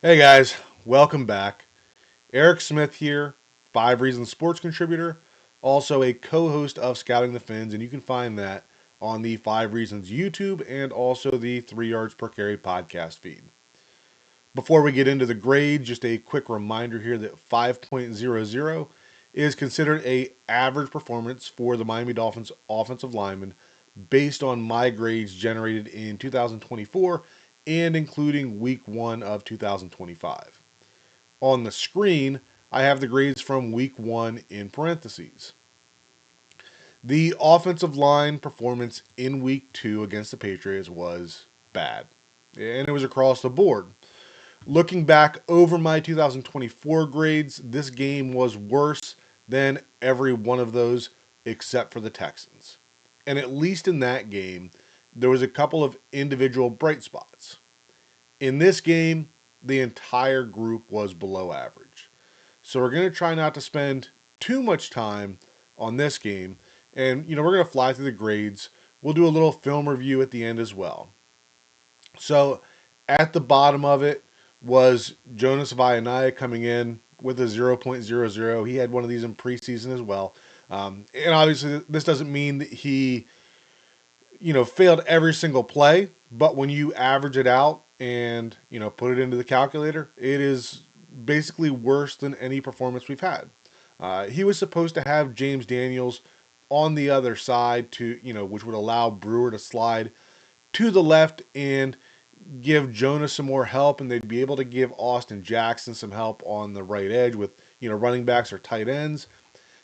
Hey guys, welcome back. Eric Smith here, Five Reasons Sports contributor, also a co-host of Scouting the Fins, and you can find that on the Five Reasons YouTube and also the 3 Yards Per Carry podcast feed. Before we get into the grade, just a quick reminder here that 5.00 is considered a average performance for the Miami Dolphins offensive lineman based on my grades generated in 2024 and including week 1 of 2025. On the screen, I have the grades from week 1 in parentheses. The offensive line performance in week 2 against the Patriots was bad, and it was across the board. Looking back over my 2024 grades, this game was worse than every one of those except for the Texans. And at least in that game, there was a couple of individual bright spots. In this game, the entire group was below average. So we're going to try not to spend too much time on this game. And, we're going to fly through the grades. We'll do a little film review at the end as well. So at the bottom of it was Jonah Savaiinaea coming in with a 0.00. He had one of these in preseason as well. And obviously, this doesn't mean that he, failed every single play, but when you average it out and, put it into the calculator, it is basically worse than any performance we've had. He was supposed to have James Daniels on the other side to, which would allow Brewer to slide to the left and give Jonah some more help, and they'd be able to give Austin Jackson some help on the right edge with, running backs or tight ends.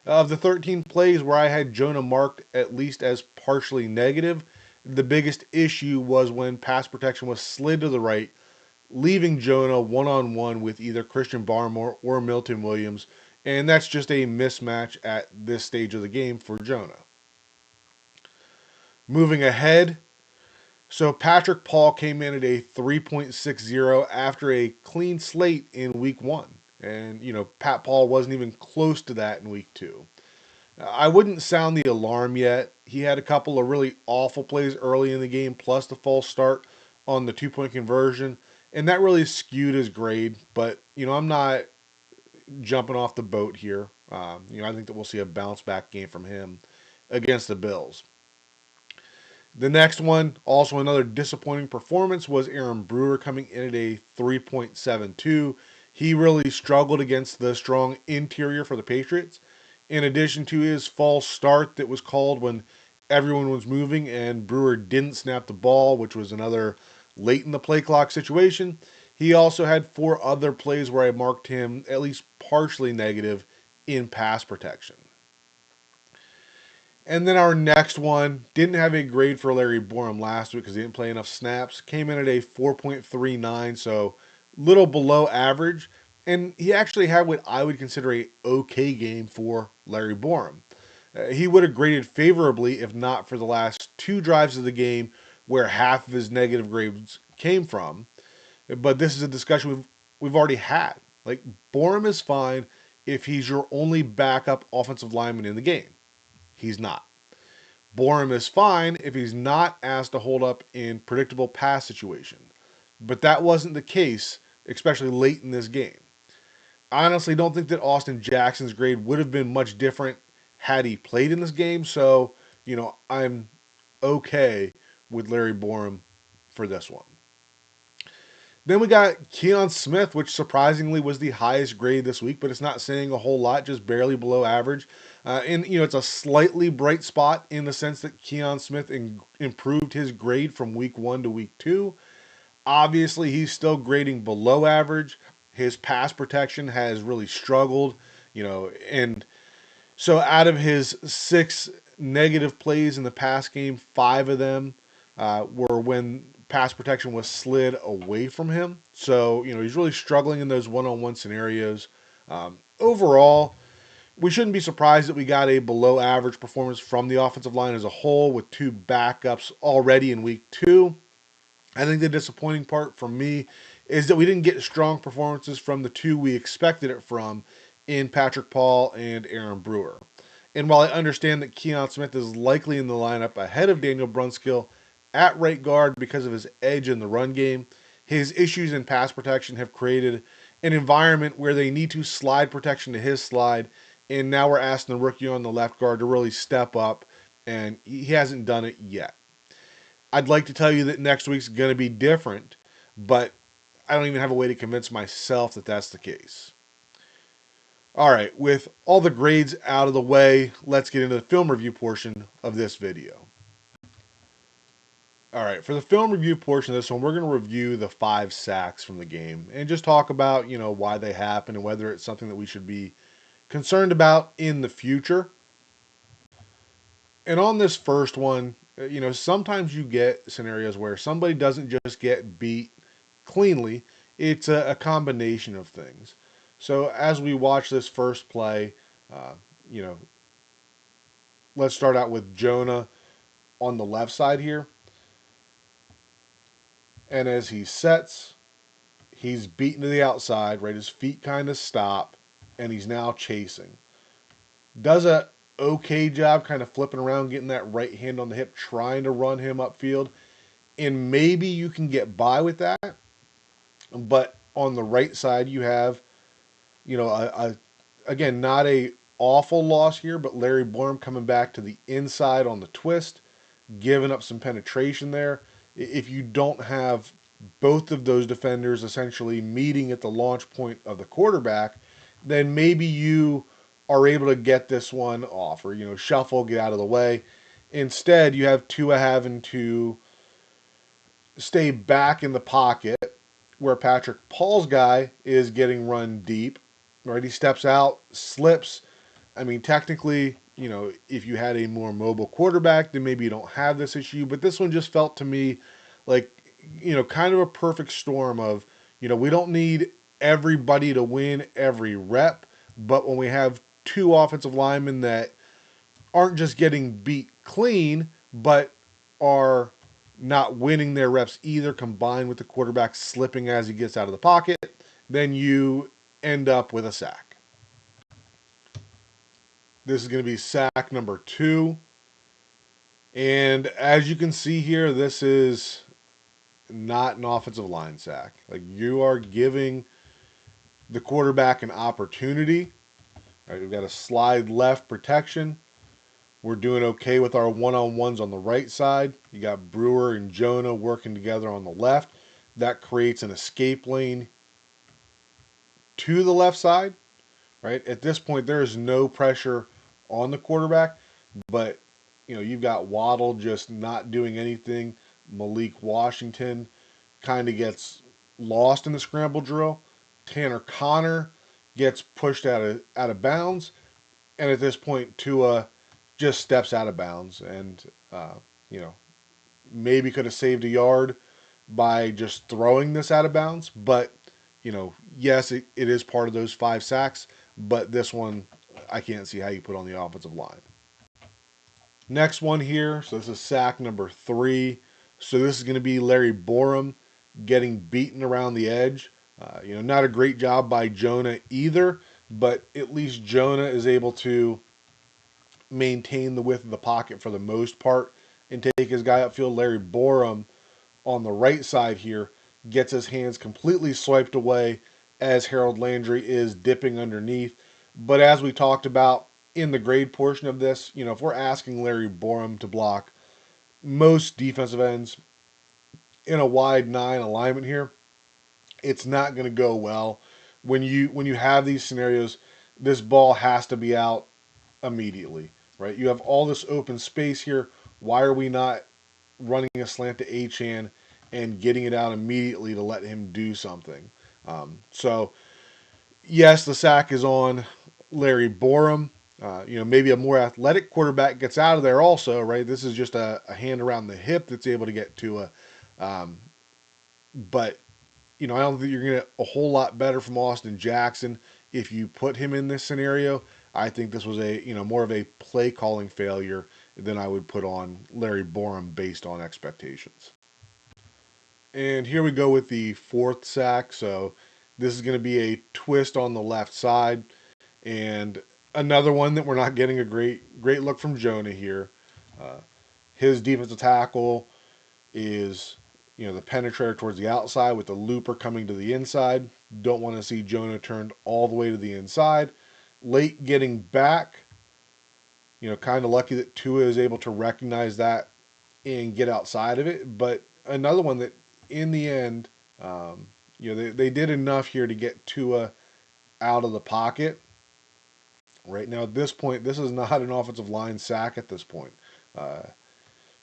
Of the 13 plays where I had Jonah marked at least as partially negative, the biggest issue was when pass protection was slid to the right, leaving Jonah one on one with either Christian Barmore or Milton Williams, and that's just a mismatch at this stage of the game for Jonah. Moving ahead, so Patrick Paul came in at a 3.60 after a clean slate in week 1. And, Pat Paul wasn't even close to that in week 2. I wouldn't sound the alarm yet. He had a couple of really awful plays early in the game, plus the false start on the 2-point conversion, and that really skewed his grade. But I'm not jumping off the boat here. I think that we'll see a bounce back game from him against the Bills. The next one, also another disappointing performance, was Aaron Brewer coming in at a 3.72. He really struggled against the strong interior for the Patriots. In addition to his false start that was called when everyone was moving and Brewer didn't snap the ball, which was another late in the play clock situation, he also had 4 other plays where I marked him at least partially negative in pass protection. And then our next one didn't have a grade for Larry Borom last week because he didn't play enough snaps. Came in at a 4.39, so little below average. And he actually had what I would consider a okay game for Larry Borom. He would have graded favorably if not for the last 2 drives of the game where half of his negative grades came from. But this is a discussion we've already had. Like, Borom is fine if he's your only backup offensive lineman in the game. He's not. Borom is fine if he's not asked to hold up in predictable pass situation. But that wasn't the case, especially late in this game. I honestly don't think that Austin Jackson's grade would have been much different had he played in this game. So, I'm okay with Larry Borom for this one. Then we got Kion Smith, which surprisingly was the highest grade this week, but it's not saying a whole lot, just barely below average. And it's a slightly bright spot in the sense that Kion Smith improved his grade from week 1 to week 2. Obviously, he's still grading below average. His pass protection has really struggled, and so out of his 6 negative plays in the pass game, 5 of them were when pass protection was slid away from him. So, he's really struggling in those one-on-one scenarios. Overall, we shouldn't be surprised that we got a below average performance from the offensive line as a whole with 2 backups already in week 2. I think the disappointing part for me is that we didn't get strong performances from the 2 we expected it from in Patrick Paul and Aaron Brewer. And while I understand that Kion Smith is likely in the lineup ahead of Daniel Brunskill at right guard because of his edge in the run game, his issues in pass protection have created an environment where they need to slide protection to his slide, and now we're asking the rookie on the left guard to really step up, and he hasn't done it yet. I'd like to tell you that next week's going to be different, but I don't even have a way to convince myself that that's the case. All right, with all the grades out of the way, let's get into the film review portion of this video. All right, for the film review portion of this one, we're going to review the 5 sacks from the game and just talk about, why they happened and whether it's something that we should be concerned about in the future. And on this first one, sometimes you get scenarios where somebody doesn't just get beat cleanly, it's a combination of things. So as we watch this first play, uh, you know, let's start out with Jonah on the left side here. And as he sets, he's beaten to the outside, right? His feet kind of stop, and he's now chasing. Does a okay job kind of flipping around, getting that right hand on the hip, trying to run him upfield. And maybe you can get by with that. But on the right side, you have, again, not a awful loss here, but Larry Borom coming back to the inside on the twist, giving up some penetration there. If you don't have both of those defenders essentially meeting at the launch point of the quarterback, then maybe you are able to get this one off or, shuffle, get out of the way. Instead, you have Tua having to stay back in the pocket where Patrick Paul's guy is getting run deep. Right, he steps out, slips. I mean, technically, if you had a more mobile quarterback, then maybe you don't have this issue. But this one just felt to me like, kind of a perfect storm of, we don't need everybody to win every rep. But when we have 2 offensive linemen that aren't just getting beat clean, but are not winning their reps either, combined with the quarterback slipping as he gets out of the pocket, then you end up with a sack. This is going to be sack number 2. And as you can see here, this is not an offensive line sack. Like, you are giving the quarterback an opportunity. All right, we've got a slide left protection. We're doing okay with our one-on-ones on the right side. You got Brewer and Jonah working together on the left. That creates an escape lane to the left side, right? At this point, there is no pressure on the quarterback, but, you've got Waddle just not doing anything. Malik Washington kind of gets lost in the scramble drill. Tanner Connor gets pushed out of bounds. And at this point, Tua just steps out of bounds and, you know, maybe could have saved a yard by just throwing this out of bounds. But, yes, it is part of those 5 sacks. But this one, I can't see how you put on the offensive line. Next one here. So this is sack number 3. So this is going to be Larry Borom getting beaten around the edge. Not a great job by Jonah either, but at least Jonah is able to maintain the width of the pocket for the most part and take his guy upfield. Larry Borom on the right side here gets his hands completely swiped away as Harold Landry is dipping underneath. But as we talked about in the grade portion of this, if we're asking Larry Borom to block most defensive ends in a wide 9 alignment here, it's not going to go well. When you have these scenarios, this ball has to be out immediately, right? You have all this open space here. Why are we not running a slant to Achane and getting it out immediately to let him do something? So, yes, the sack is on Larry Borom. Maybe a more athletic quarterback gets out of there also, right? This is just a hand around the hip that's able to get to a. But I don't think you're going to get a whole lot better from Austin Jackson if you put him in this scenario. I think this was more of a play calling failure than I would put on Larry Borom based on expectations. And here we go with the 4th sack. So this is going to be a twist on the left side, and another one that we're not getting a great look from Jonah here. His defensive tackle is the penetrator towards the outside with the looper coming to the inside. Don't want to see Jonah turned all the way to the inside. Late getting back, kind of lucky that Tua is able to recognize that and get outside of it. But another one that in the end, they did enough here to get Tua out of the pocket. Right now, at this point, this is not an offensive line sack at this point. Uh,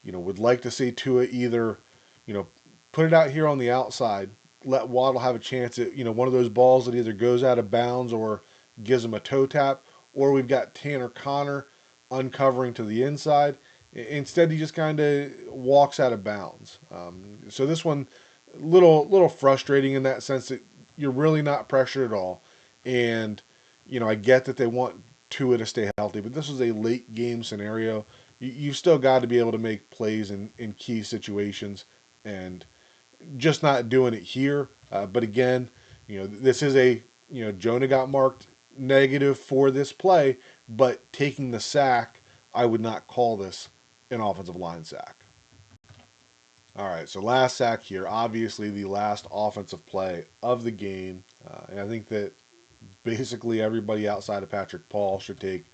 would like to see Tua either, you know, put it out here on the outside, let Waddle have a chance at, one of those balls that either goes out of bounds or gives him a toe tap, or we've got Tanner Connor uncovering to the inside. Instead, he just kind of walks out of bounds. So this one, little frustrating in that sense that you're really not pressured at all, and I get that they want Tua to stay healthy, but this was a late game scenario. You've still got to be able to make plays in key situations, and just not doing it here. But again, this is Jonah got marked negative for this play, but taking the sack, I would not call this an offensive line sack. All right, so last sack here, obviously the last offensive play of the game, and I think that basically everybody outside of Patrick Paul should take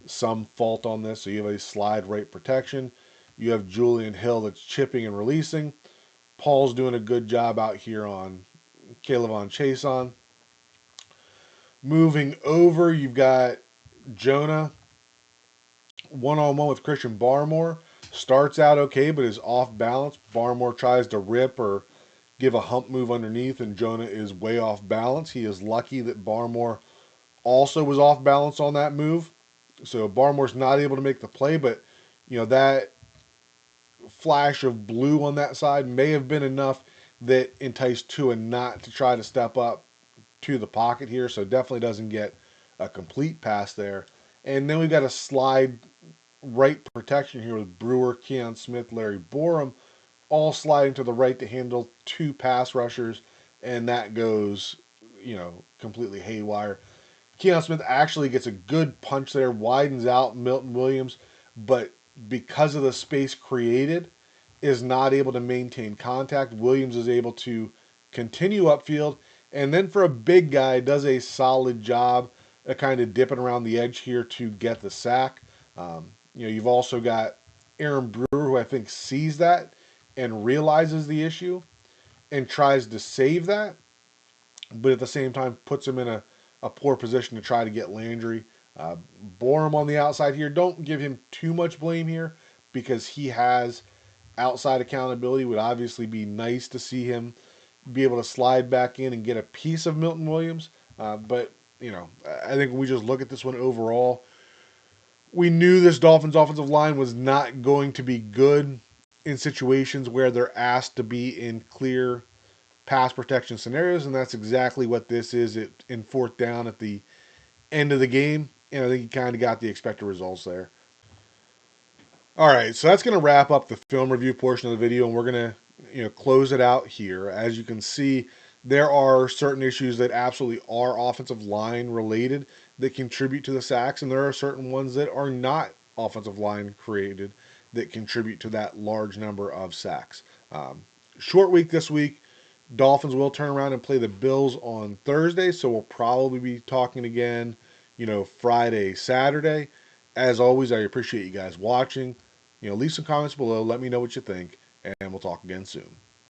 some fault on this. So you have a slide right protection. You have Julian Hill that's chipping and releasing. Paul's doing a good job out here on Caleb Chason. Moving over, you've got Jonah one-on-one with Christian Barmore. Starts out okay, but is off balance. Barmore tries to rip or give a hump move underneath, and Jonah is way off balance. He is lucky that Barmore also was off balance on that move. So Barmore's not able to make the play, but that flash of blue on that side may have been enough that enticed Tua not to try to step up to the pocket here. So definitely doesn't get a complete pass there. And then we've got a slide right protection here with Brewer, Kion Smith, Larry Borom, all sliding to the right to handle two pass rushers, and that goes, completely haywire. Kion Smith actually gets a good punch there, widens out Milton Williams, but because of the space created, is not able to maintain contact. Williams is able to continue upfield, and then for a big guy, does a solid job of kind of dipping around the edge here to get the sack. You've also got Aaron Brewer, who I think sees that and realizes the issue and tries to save that, but at the same time puts him in a poor position to try to get Landry. Borom on the outside here. Don't give him too much blame here because he has outside accountability. Would obviously be nice to see him be able to slide back in and get a piece of Milton Williams. But I think when we just look at this one overall, we knew this Dolphins offensive line was not going to be good in situations where they're asked to be in clear pass protection scenarios, and that's exactly what this is in fourth down at the end of the game. And I think you kind of got the expected results there. All right, so that's going to wrap up the film review portion of the video, and we're going to close it out here. As you can see, there are certain issues that absolutely are offensive line related that contribute to the sacks, and there are certain ones that are not offensive line created that contribute to that large number of sacks. Short week this week. Dolphins will turn around and play the Bills on Thursday, so we'll probably be talking again, Friday, Saturday. As always, I appreciate you guys watching. Leave some comments below. Let me know what you think, and we'll talk again soon.